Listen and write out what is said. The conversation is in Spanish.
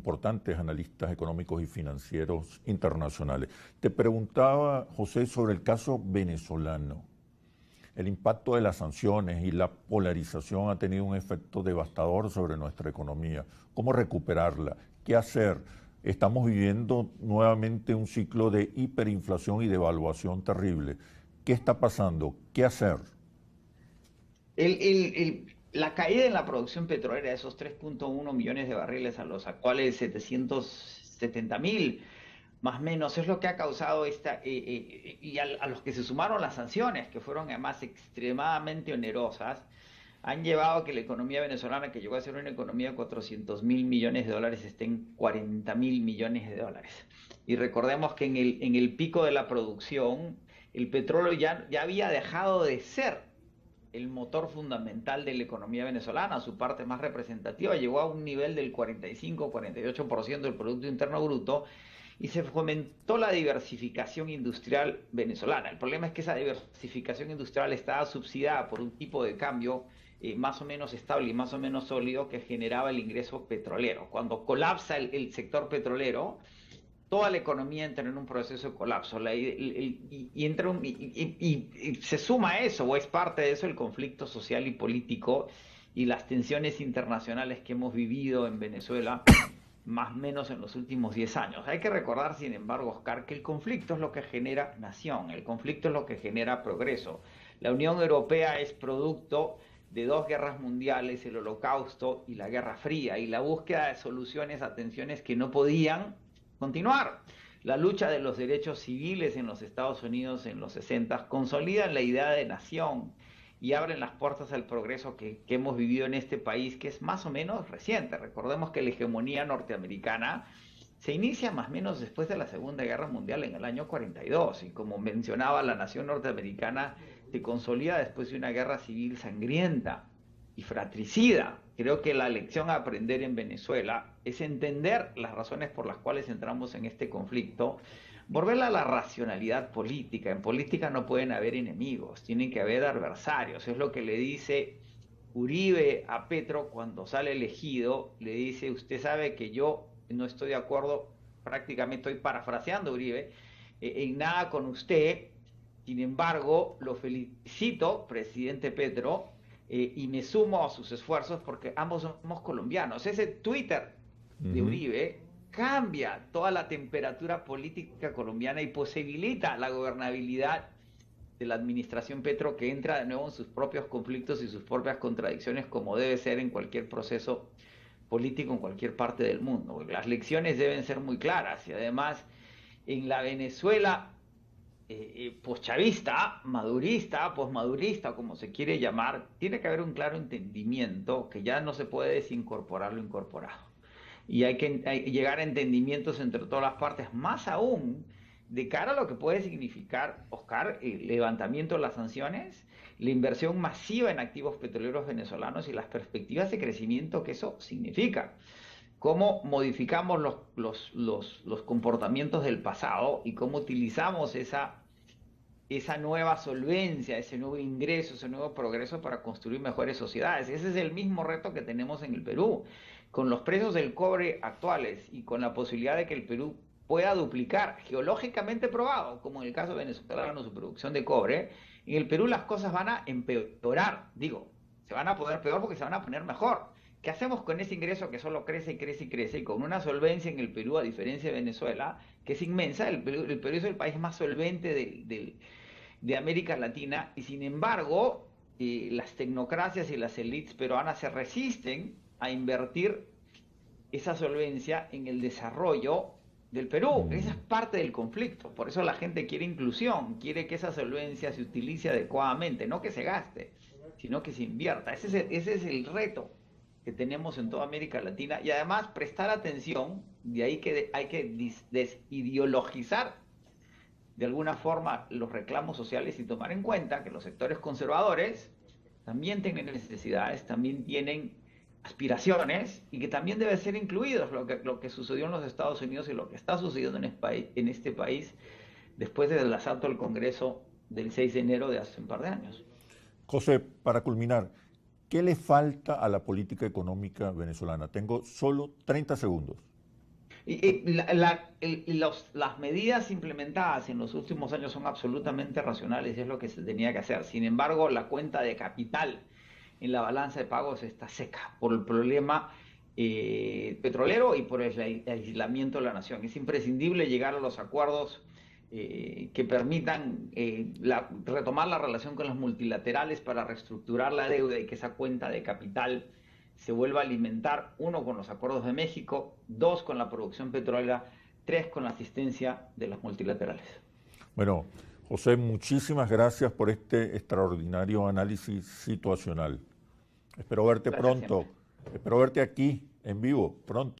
importantes analistas económicos y financieros internacionales. Te preguntaba, José, sobre el caso venezolano. El impacto de las sanciones y la polarización ha tenido un efecto devastador sobre nuestra economía. ¿Cómo recuperarla? ¿Qué hacer? Estamos viviendo nuevamente un ciclo de hiperinflación y devaluación terrible. ¿Qué está pasando? ¿Qué hacer? La caída en la producción petrolera de esos 3.1 millones de barriles a los actuales 770.000, más o menos, es lo que ha causado a los que se sumaron las sanciones, que fueron además extremadamente onerosas, han llevado a que la economía venezolana, que llegó a ser una economía de 400.000 millones de dólares, esté en 40.000 millones de dólares. Y recordemos que en el pico de la producción, el petróleo ya había dejado de ser el motor fundamental de la economía venezolana. Su parte más representativa llegó a un nivel del 45-48% del Producto Interno Bruto, y se fomentó la diversificación industrial venezolana. El problema es que esa diversificación industrial estaba subsidiada por un tipo de cambio más o menos estable y más o menos sólido que generaba el ingreso petrolero. Cuando colapsa el sector petrolero, toda la economía entra en un proceso de colapso y se suma a eso, o es parte de eso, el conflicto social y político y las tensiones internacionales que hemos vivido en Venezuela, más o menos en los últimos 10 años. Hay que recordar, sin embargo, Oscar, que el conflicto es lo que genera nación, el conflicto es lo que genera progreso. La Unión Europea es producto de dos guerras mundiales, el Holocausto y la Guerra Fría, y la búsqueda de soluciones a tensiones que no podían continuar. La lucha de los derechos civiles en los Estados Unidos en los 60 consolidan la idea de nación y abren las puertas al progreso que hemos vivido en este país, que es más o menos reciente. Recordemos que la hegemonía norteamericana se inicia más o menos después de la Segunda Guerra Mundial en el año 42, y como mencionaba, la nación norteamericana se consolida después de una guerra civil sangrienta y fratricida. Creo que la lección a aprender en Venezuela es entender las razones por las cuales entramos en este conflicto, volverla a la racionalidad política. En política no pueden haber enemigos, tienen que haber adversarios. Es lo que le dice Uribe a Petro cuando sale elegido. Le dice: usted sabe que yo no estoy de acuerdo, prácticamente estoy parafraseando a Uribe, en nada con usted. Sin embargo, lo felicito, presidente Petro, y me sumo a sus esfuerzos porque ambos somos colombianos. Ese Twitter de Uribe cambia toda la temperatura política colombiana y posibilita la gobernabilidad de la administración Petro, que entra de nuevo en sus propios conflictos y sus propias contradicciones, como debe ser en cualquier proceso político en cualquier parte del mundo. Las lecciones deben ser muy claras, y además en la Venezuela poschavista, madurista, posmadurista, como se quiere llamar, tiene que haber un claro entendimiento que ya no se puede desincorporar lo incorporado. Y hay que llegar a entendimientos entre todas las partes, más aún de cara a lo que puede significar, Oscar, el levantamiento de las sanciones, la inversión masiva en activos petroleros venezolanos y las perspectivas de crecimiento que eso significa. Cómo modificamos los comportamientos del pasado y cómo utilizamos esa nueva solvencia, ese nuevo ingreso, ese nuevo progreso para construir mejores sociedades. Ese es el mismo reto que tenemos en el Perú. Con los precios del cobre actuales y con la posibilidad de que el Perú pueda duplicar, geológicamente probado, como en el caso venezolano, su producción de cobre, en el Perú las cosas van a empeorar. Digo, se van a poner peor porque se van a poner mejor. ¿Qué hacemos con ese ingreso que solo crece y crece y crece? Y con una solvencia en el Perú, a diferencia de Venezuela, que es inmensa. El Perú es el país más solvente de América Latina, y sin embargo, las tecnocracias y las élites peruanas se resisten a invertir esa solvencia en el desarrollo del Perú. Esa es parte del conflicto. Por eso la gente quiere inclusión, quiere que esa solvencia se utilice adecuadamente, no que se gaste, sino que se invierta. Ese es el reto que tenemos en toda América Latina, y además prestar atención. De ahí que hay que desideologizar de alguna forma los reclamos sociales y tomar en cuenta que los sectores conservadores también tienen necesidades, también tienen aspiraciones, y que también deben ser incluidos. Lo que sucedió en los Estados Unidos y lo que está sucediendo en este país después del asalto al Congreso del 6 de enero de hace un par de años. José, para culminar, ¿qué le falta a la política económica venezolana? Tengo solo 30 segundos. Las medidas implementadas en los últimos años son absolutamente racionales y es lo que se tenía que hacer. Sin embargo, la cuenta de capital en la balanza de pagos está seca por el problema petrolero y por el aislamiento de la nación. Es imprescindible llegar a los acuerdos que permitan retomar la relación con los multilaterales para reestructurar la deuda y que esa cuenta de capital se vuelva a alimentar, uno, con los acuerdos de México, dos, con la producción petrolera, tres, con la asistencia de los multilaterales. Bueno, José, muchísimas gracias por este extraordinario análisis situacional. Espero verte Gracias pronto, siempre. espero verte aquí en vivo pronto.